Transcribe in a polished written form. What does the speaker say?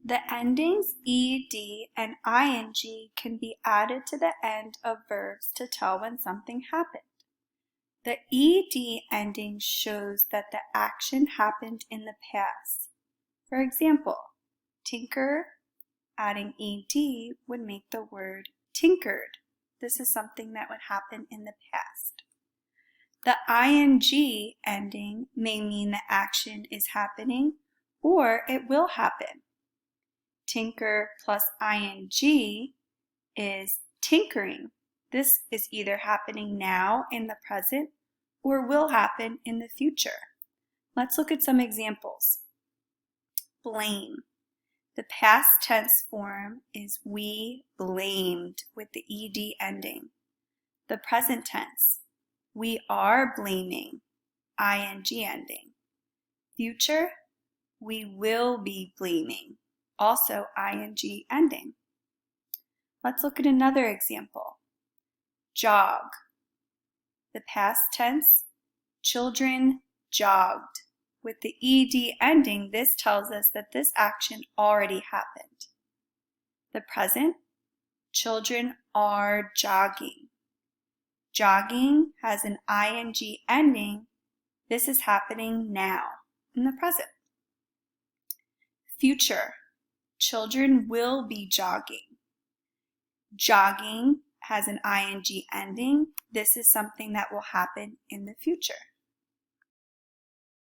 The endings ed and ing can be added to the end of verbs to tell when something happened. The ed ending shows that the action happened in the past. For example, tinker, adding ed would make the word tinkered. This is something that would happen in the past. The ing ending may mean the action is happening or it will happen. Tinker plus ing is tinkering. This is either happening now in the present or will happen in the future. Let's look at some examples. Blame. The past tense form is we blamed with the ed ending. The present tense, we are blaming, ing ending. Future, we will be blaming, also ing ending. Let's look at another example. Jog. The past tense, children jogged. With the ed ending, this tells us that this action already happened. The present, children are jogging. Jogging has an ing ending. This is happening now, in the present. Future, children will be jogging. Jogging has an ing ending. This is something that will happen in the future.